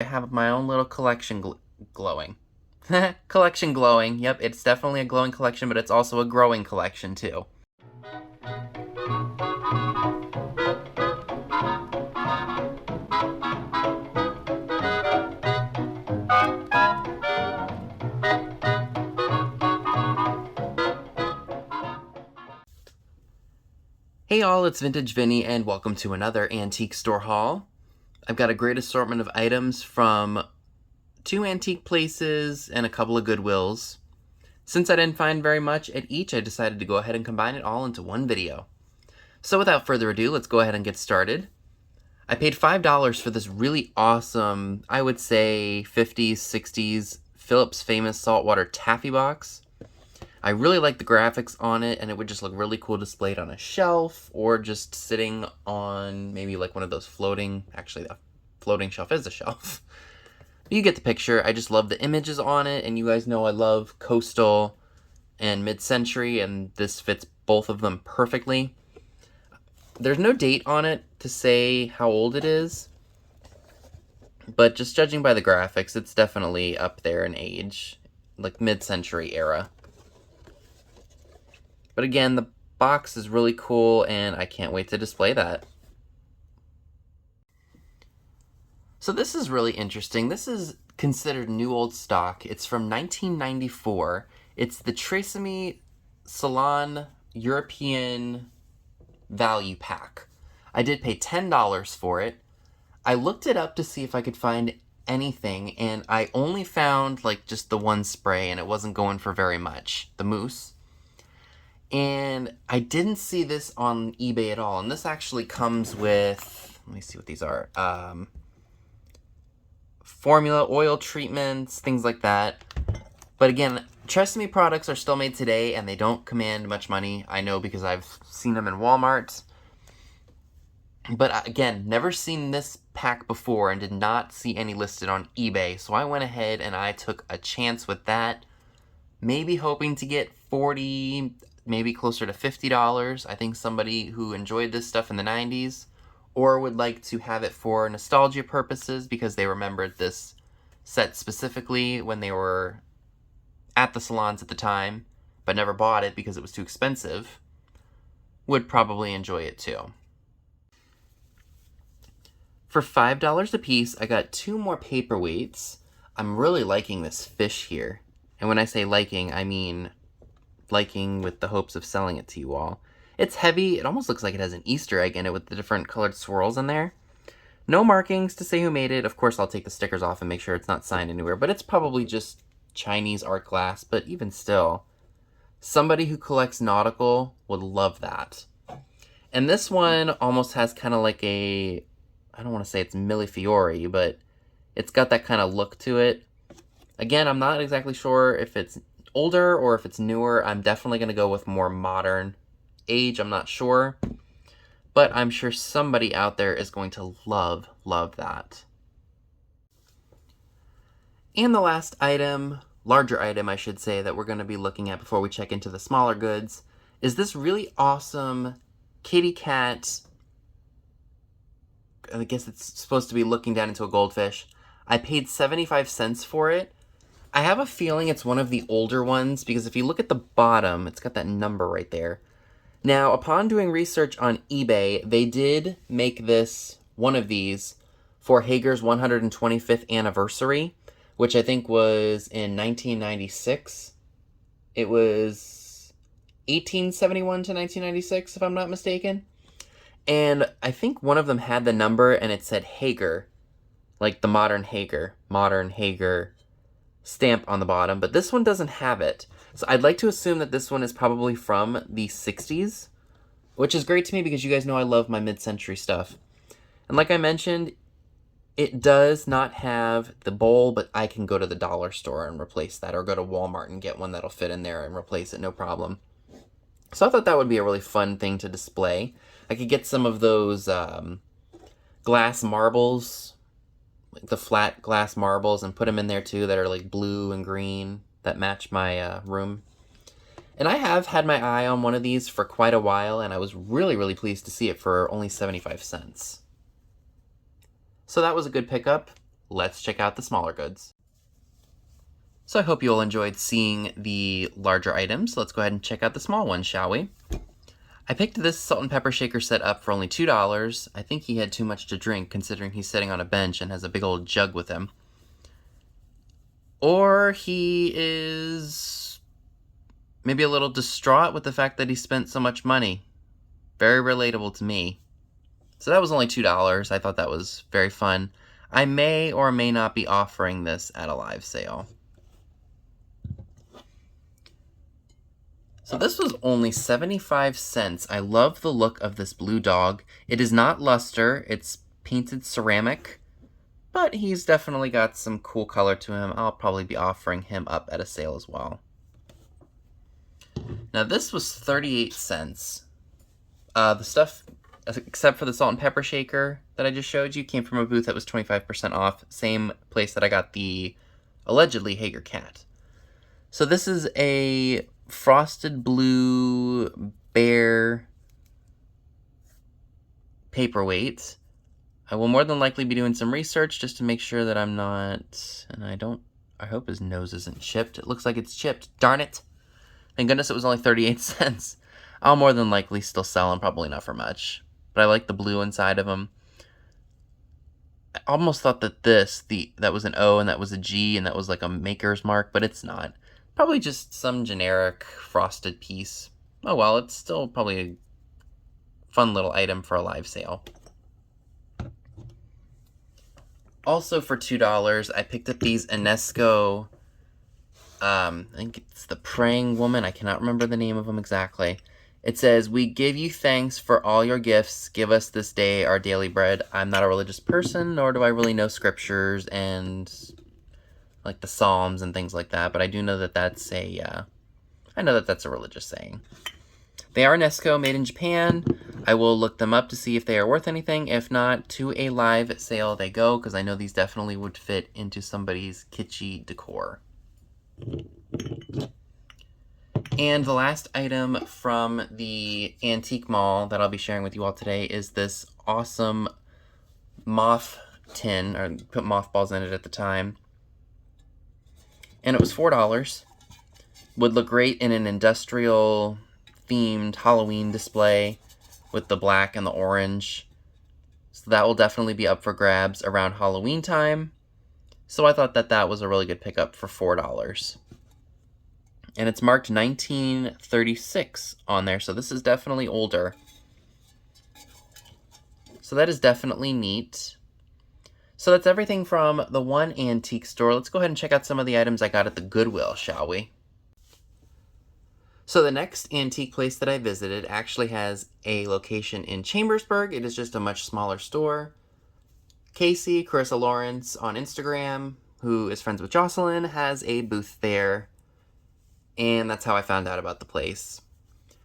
I have my own little collection glowing. Collection glowing. Yep, it's definitely a glowing collection, but it's also a growing collection too. Hey all, it's Vintage Vinny and welcome to another antique store haul. I've got a great assortment of items from 2 antique places and a couple of Goodwills. Since I didn't find very much at each, I decided to go ahead and combine it all into one video. So without further ado, let's go ahead and get started. I paid $5 for this really awesome, I would say 50s, 60s Phillips Famous Saltwater Taffy box. I really like the graphics on it, and it would just look really cool displayed on a shelf or just sitting on maybe like one of those floating, actually the floating shelf is a shelf. You get the picture. I just love the images on it, and you guys know I love coastal and mid-century, and this fits both of them perfectly. There's no date on it to say how old it is, but just judging by the graphics, it's definitely up there in age, like mid-century era. But again, the box is really cool, and I can't wait to display that. So this is really interesting. This is considered new old stock. It's from 1994. It's the Tresemme Salon European Value Pack. I did pay $10 for it. I looked it up to see if I could find anything, and I only found like just the one spray, and it wasn't going for very much, the mousse. And I didn't see this on eBay at all. And this actually comes with, let me see what these are. Formula, oil treatments, things like that. But again, Tresemme products are still made today, and they don't command much money. I know because I've seen them in Walmart. But again, never seen this pack before and did not see any listed on eBay. So I went ahead and I took a chance with that. Maybe hoping to get 40, maybe closer to $50. I think somebody who enjoyed this stuff in the 90s or would like to have it for nostalgia purposes because they remembered this set specifically when they were at the salons at the time, but never bought it because it was too expensive, would probably enjoy it too. For $5 a piece, I got 2 more paperweights. I'm really liking this fish here. And when I say liking, I mean liking with the hopes of selling it to you all. It's heavy. It almost looks like it has an Easter egg in it with the different colored swirls in there. No markings to say who made it. Of course, I'll take the stickers off and make sure it's not signed anywhere, but it's probably just Chinese art glass, but even still, somebody who collects nautical would love that. And this one almost has kind of like a, I don't want to say it's Millefiori, but it's got that kind of look to it. Again, I'm not exactly sure if it's older or if it's newer. I'm definitely going to go with more modern age. I'm not sure. But I'm sure somebody out there is going to love that. And the last item, larger item I should say, that we're going to be looking at before we check into the smaller goods is this really awesome kitty cat. I guess it's supposed to be looking down into a goldfish. I paid 75 cents for it. I have a feeling it's one of the older ones because if you look at the bottom, it's got that number right there. Now, upon doing research on eBay, they did make this, one of these, for Hager's 125th anniversary, which I think was in 1996. It was 1871 to 1996, if I'm not mistaken. And I think one of them had the number and it said Hager, like the modern Hager stamp on the bottom, but this one doesn't have it. So I'd like to assume that this one is probably from the 60s, which is great to me because you guys know I love my mid-century stuff. And like I mentioned, it does not have the bowl, but I can go to the dollar store and replace that, or go to Walmart and get one that'll fit in there and replace it, no problem. So I thought that would be a really fun thing to display. I could get some of those glass marbles, like the flat glass marbles, and put them in there too that are like blue and green that match my room. And I have had my eye on one of these for quite a while, and I was really pleased to see it for only 75 cents. So that was a good pickup. let's check out the smaller goods. So I hope you all enjoyed seeing the larger items. Let's go ahead and check out the small ones, shall we? I picked this salt and pepper shaker set up for only $2. I think he had too much to drink considering he's sitting on a bench and has a big old jug with him. Or he is maybe a little distraught with the fact that he spent so much money. Very relatable to me. So that was only $2. I thought that was very fun. I may or may not be offering this at a live sale. So this was only 75 cents. I love the look of this blue dog. It is not luster, it's painted ceramic, but he's definitely got some cool color to him. I'll probably be offering him up at a sale as well. Now this was 38 cents. The stuff, except for the salt and pepper shaker that I just showed you, came from a booth that was 25% off. Same place that I got the allegedly Hager cat. So this is a frosted blue bear paperweight. I will more than likely be doing some research just to make sure that I'm not, and I hope his nose isn't chipped. It looks like it's chipped. Darn it. Thank goodness it was only 38 cents. I'll more than likely still sell him, probably not for much. But I like the blue inside of him. I almost thought that that was an O and that was a G and that was like a maker's mark, but it's not. Probably just some generic frosted piece. Oh well, it's still probably a fun little item for a live sale. Also for $2, I picked up these Enesco, I think it's the Praying Woman. I cannot remember the name of them exactly. It says, "We give you thanks for all your gifts. Give us this day our daily bread." I'm not a religious person, nor do I really know scriptures and like the Psalms and things like that, but I do know that that's a religious saying. They are Nesco, made in Japan. I will look them up to see if they are worth anything. If not, to a live sale they go, because I know these definitely would fit into somebody's kitschy decor. And the last item from the antique mall that I'll be sharing with you all today is this awesome moth tin, or put mothballs in it at the time. And it was $4. Would look great in an industrial themed Halloween display with the black and the orange. So that will definitely be up for grabs around Halloween time. So I thought that that was a really good pickup for $4. And it's marked 1936 on there, so this is definitely older. So that is definitely neat. So that's everything from the one antique store. Let's go ahead and check out some of the items I got at the Goodwill, shall we? So the next antique place that I visited actually has a location in Chambersburg. It is just a much smaller store. Casey, Carissa Lawrence on Instagram, who is friends with Jocelyn, has a booth there. And that's how I found out about the place.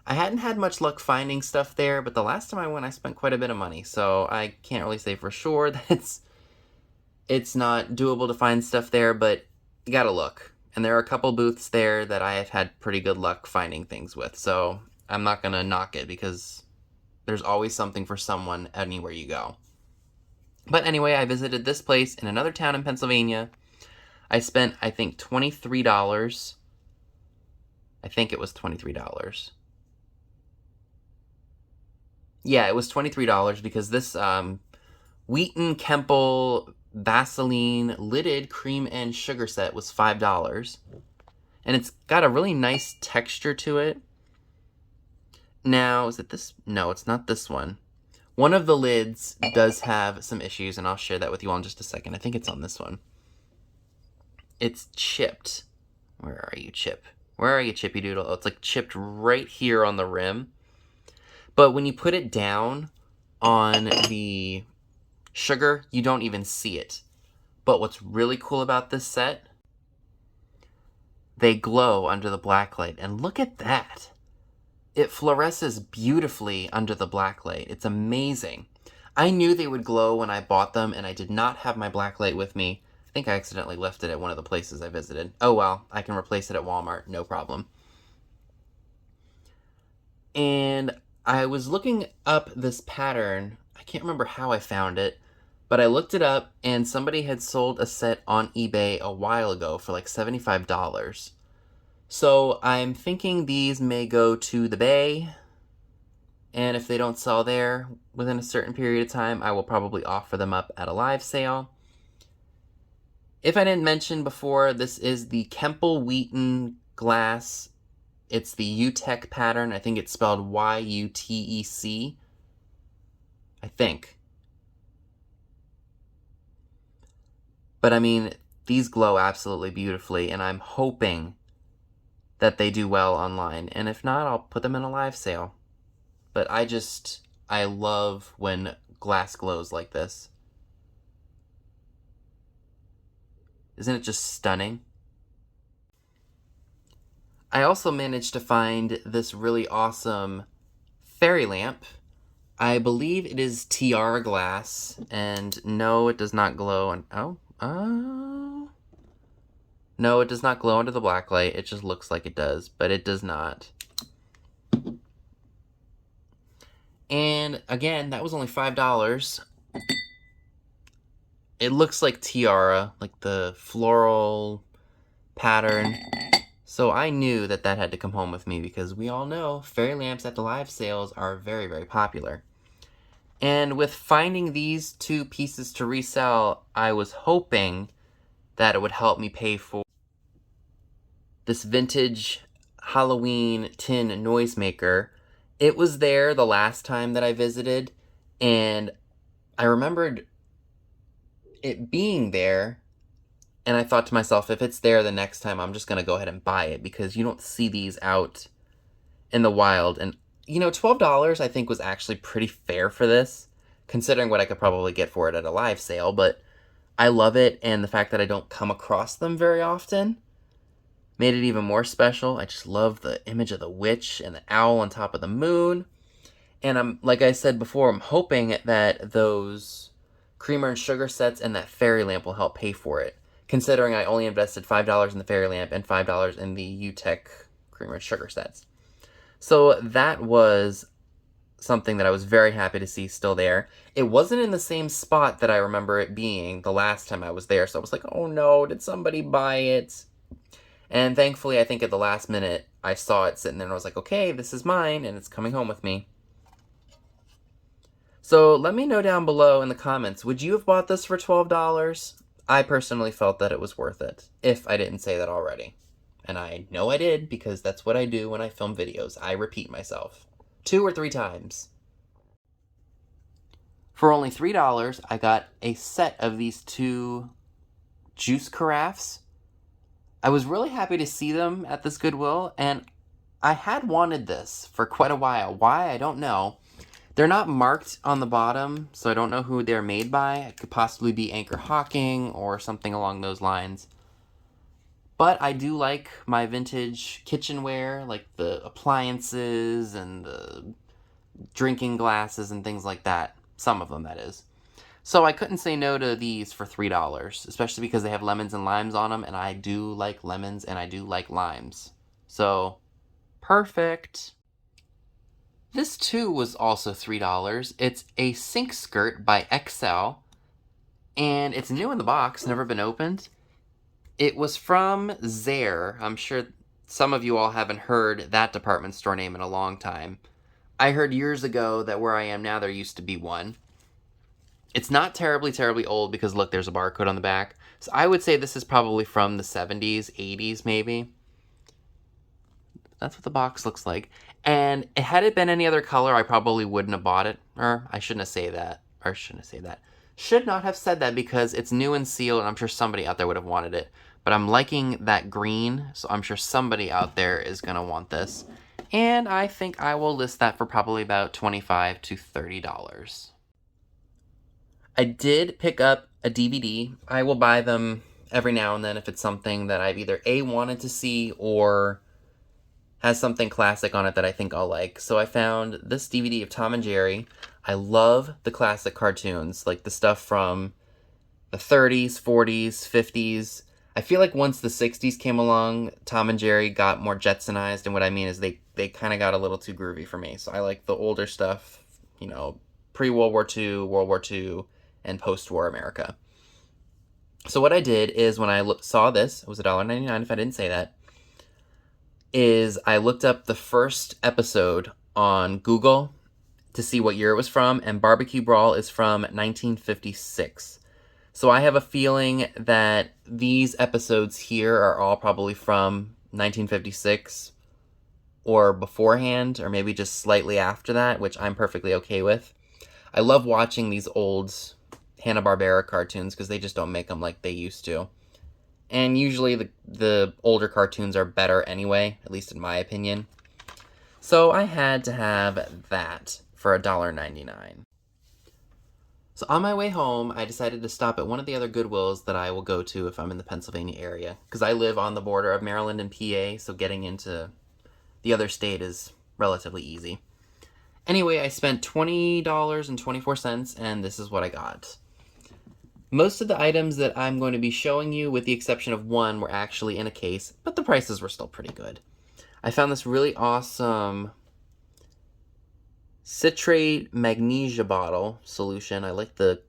I hadn't had much luck finding stuff there, but the last time I went, I spent quite a bit of money. So I can't really say for sure that it's not doable to find stuff there, but you gotta look. And there are a couple booths there that I have had pretty good luck finding things with. So I'm not gonna knock it because there's always something for someone anywhere you go. But anyway, I visited this place in another town in Pennsylvania. I spent, I think, $23. I think it was $23. Yeah, it was $23 because this Wheaton Kemple Vaseline lidded cream and sugar set was $5. And it's got a really nice texture to it. Now, is it this? No, it's not this one. One of the lids does have some issues, and I'll share that with you all in just a second. I think it's on this one. It's chipped. Where are you, Chip? Where are you, Chippy Doodle? Oh, it's like chipped right here on the rim. But when you put it down on the sugar, you don't even see it. But what's really cool about this set, they glow under the black light. And look at that. It fluoresces beautifully under the black light. It's amazing. I knew they would glow when I bought them, and I did not have my black light with me. I think I accidentally left it at one of the places I visited. Oh well, I can replace it at Walmart, no problem. And I was looking up this pattern. I can't remember how I found it, But I looked it up, and somebody had sold a set on eBay a while ago for like $75. So I'm thinking these may go to the Bay, and if they don't sell there within a certain period of time, I will probably offer them up at a live sale. If I didn't mention before, this is the Kemple Wheaton glass. It's the UTEC pattern. I think it's spelled Y-U-T-E-C. I think. But I mean, these glow absolutely beautifully, and I'm hoping that they do well online. And if not, I'll put them in a live sale. But I love when glass glows like this. Isn't it just stunning? I also managed to find this really awesome fairy lamp. I believe it is tiara glass, and no, it does not glow. No, it does not glow under the black light. It just looks like it does, but it does not. And again, that was only $5. It looks like tiara, like the floral pattern. So I knew that that had to come home with me because we all know fairy lamps at the live sales are very, very popular. And with finding these two pieces to resell, I was hoping that it would help me pay for this vintage Halloween tin noisemaker. It was there the last time that I visited, and I remembered it being there, and I thought to myself, if it's there the next time, I'm just going to go ahead and buy it, because you don't see these out in the wild. And, you know, $12 I think was actually pretty fair for this, considering what I could probably get for it at a live sale, but I love it, and the fact that I don't come across them very often made it even more special. I just love the image of the witch and the owl on top of the moon. And like I said before, I'm hoping that those creamer and sugar sets and that fairy lamp will help pay for it, considering I only invested $5 in the fairy lamp and $5 in the UTEC creamer and sugar sets. So that was something that I was very happy to see still there. It wasn't in the same spot that I remember it being the last time I was there, so I was like, oh no, did somebody buy it? And thankfully, I think at the last minute, I saw it sitting there and I was like, okay, this is mine, and it's coming home with me. So let me know down below in the comments, would you have bought this for $12? I personally felt that it was worth it, if I didn't say that already. And I know I did, because that's what I do when I film videos. I repeat myself 2 or 3 times. For only $3, I got a set of these 2 juice carafes. I was really happy to see them at this Goodwill, and I had wanted this for quite a while. Why? I don't know. They're not marked on the bottom, so I don't know who they're made by. It could possibly be Anchor Hawking or something along those lines. But I do like my vintage kitchenware, like the appliances and the drinking glasses and things like that. Some of them, that is. So I couldn't say no to these for $3, especially because they have lemons and limes on them, and I do like lemons and I do like limes. So, perfect. This too was also $3. It's a sink skirt by XL, and it's new in the box, never been opened. It was from Zare. I'm sure some of you all haven't heard that department store name in a long time. I heard years ago that where I am now there used to be one. It's not terribly, terribly old because, look, there's a barcode on the back. So I would say this is probably from the 70s, 80s maybe. That's what the box looks like. And had it been any other color, I probably wouldn't have bought it. Or I shouldn't have said that. Should not have said that because it's new and sealed, and I'm sure somebody out there would have wanted it. But I'm liking that green, so I'm sure somebody out there is going to want this. And I think I will list that for probably about $25 to $30. I did pick up a DVD. I will buy them every now and then if it's something that I've either A, wanted to see, or has something classic on it that I think I'll like. So I found this DVD of Tom and Jerry. I love the classic cartoons, like the stuff from the 30s, 40s, 50s. I feel like once the 60s came along, Tom and Jerry got more Jetsonized, and what I mean is they kind of got a little too groovy for me. So I like the older stuff, you know, pre-World War II, World War II, and post-war America. So what I did is when I saw this, it was $1.99 if I didn't say that, is I looked up the first episode on Google to see what year it was from, and Barbecue Brawl is from 1956. So I have a feeling that these episodes here are all probably from 1956 or beforehand, or maybe just slightly after that, which I'm perfectly okay with. I love watching these old Hanna-Barbera cartoons because they just don't make them like they used to. And usually the older cartoons are better anyway, at least in my opinion. So I had to have that for $1.99. So on my way home, I decided to stop at one of the other Goodwills that I will go to if I'm in the Pennsylvania area. Because I live on the border of Maryland and PA, so getting into the other state is relatively easy. Anyway, I spent $20.24, and this is what I got. Most of the items that I'm going to be showing you, with the exception of one, were actually in a case, but the prices were still pretty good. I found this really awesome citrate magnesia bottle solution. I like the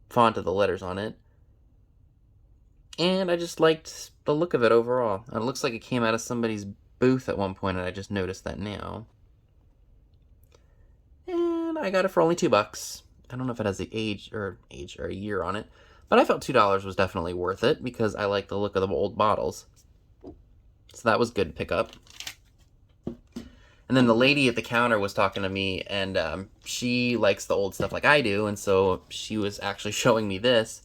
font of the letters on it. And I just liked the look of it overall. And it looks like it came out of somebody's booth at one point, and I just noticed that now. And I got it for only $2. I don't know if it has the age or a year on it, but I felt $2 was definitely worth it because I like the look of the old bottles. So that was good to pick up. And then the lady at the counter was talking to me, and she likes the old stuff like I do, and so she was actually showing me this.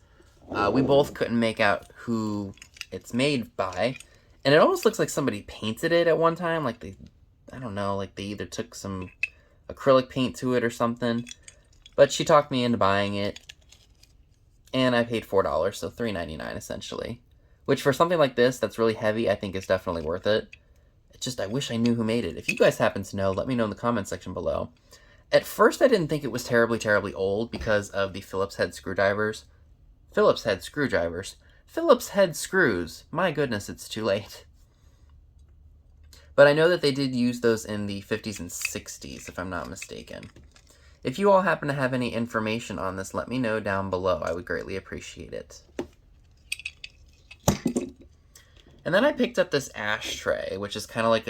We both couldn't make out who it's made by, and it almost looks like somebody painted it at one time, like I don't know, like they either took some acrylic paint to it or something. But she talked me into buying it, and I paid $4, so $3.99 essentially. Which for something like this that's really heavy, I think is definitely worth it. It's just, I wish I knew who made it. If you guys happen to know, let me know in the comment section below. At first, I didn't think it was terribly, terribly old because of the Phillips head screwdrivers. Phillips head screws. My goodness, it's too late. But I know that they did use those in the 50s and 60s, if I'm not mistaken. If you all happen to have any information on this, let me know down below. I would greatly appreciate it. And then I picked up this ashtray, which is kind of like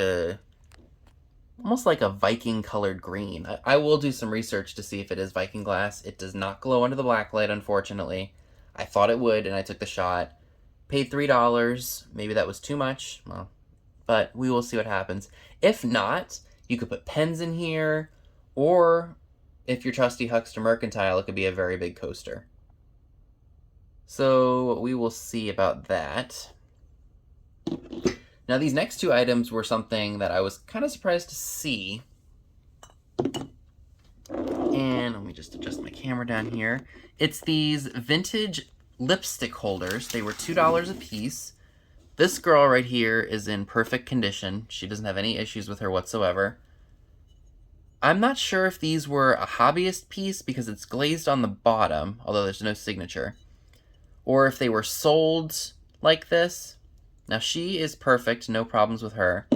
almost like a Viking colored green. I will do some research to see if it is Viking glass. It does not glow under the black light, unfortunately. I thought it would, and I took the shot. Paid $3. Maybe that was too much. Well, but we will see what happens. If not, you could put pens in here, or if you're trusty Huckster Mercantile, it could be a very big coaster. So we will see about that. Now these next two items were something that I was kind of surprised to see. And let me just adjust my camera down here. It's these vintage lipstick holders. They were $2 a piece. This girl right here is in perfect condition. She doesn't have any issues with her whatsoever. I'm not sure if these were a hobbyist piece because it's glazed on the bottom, although there's no signature, or if they were sold like this. Now she is perfect, no problems with her.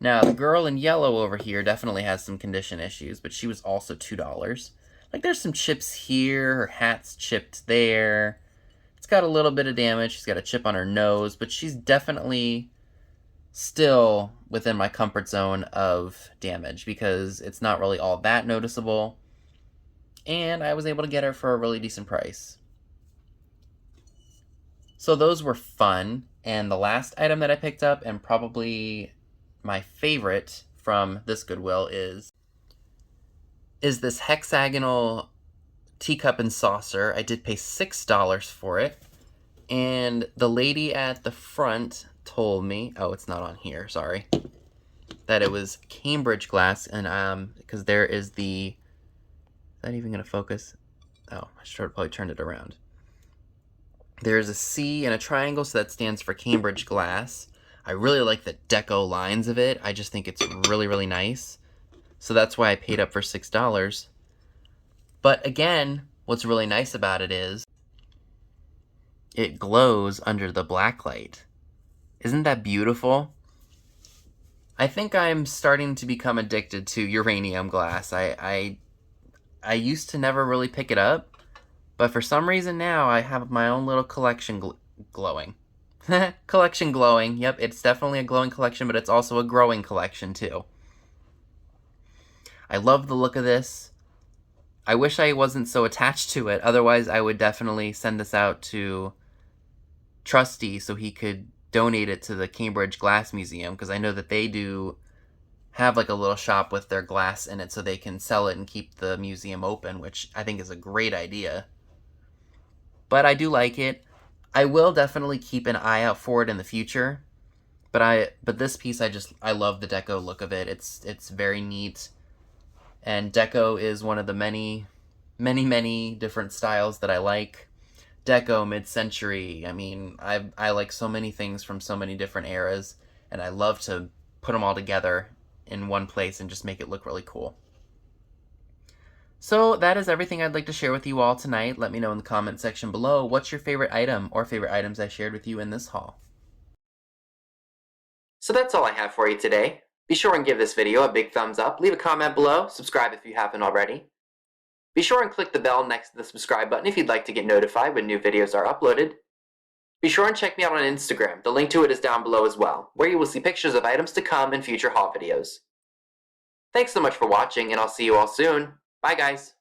Now the girl in yellow over here definitely has some condition issues, but she was also $2. Like there's some chips here, her hat's chipped there. It's got a little bit of damage, she's got a chip on her nose, but she's definitely still within my comfort zone of damage because it's not really all that noticeable, and I was able to get her for a really decent price. So those were fun, and the last item that I picked up, and probably my favorite from this Goodwill, is this hexagonal teacup and saucer. I did pay $6 for it, and the lady at the front told me, oh, it's not on here, sorry, that it was Cambridge glass, and because there is the, is that even gonna focus? Oh, I should have probably turned it around. There's a C and a triangle, so that stands for Cambridge glass. I really like the deco lines of it. I just think it's really, really nice. So that's why I paid up for $6. But again, what's really nice about it is it glows under the black light. Isn't that beautiful? I think I'm starting to become addicted to uranium glass. I used to never really pick it up, But for some reason now, I have my own little collection glowing. Collection glowing. Yep, it's definitely a glowing collection, but it's also a growing collection too. I love the look of this. I wish I wasn't so attached to it. Otherwise, I would definitely send this out to Trusty so he could donate it to the Cambridge Glass Museum, because I know that they do have like a little shop with their glass in it so they can sell it and keep the museum open, which I think is a great idea. But I do like it. I will definitely keep an eye out for it in the future. But this piece I love the deco look of it. It's very neat. And deco is one of the many different styles that I like. Deco, mid-century. I mean, I like so many things from so many different eras, and I love to put them all together in one place and just make it look really cool. So that is everything I'd like to share with you all tonight. Let me know in the comment section below what's your favorite item or favorite items I shared with you in this haul. So that's all I have for you today. Be sure and give this video a big thumbs up, leave a comment below, subscribe if you haven't already. Be sure and click the bell next to the subscribe button if you'd like to get notified when new videos are uploaded. Be sure and check me out on Instagram, the link to it is down below as well, where you will see pictures of items to come in future haul videos. Thanks so much for watching, and I'll see you all soon. Bye guys!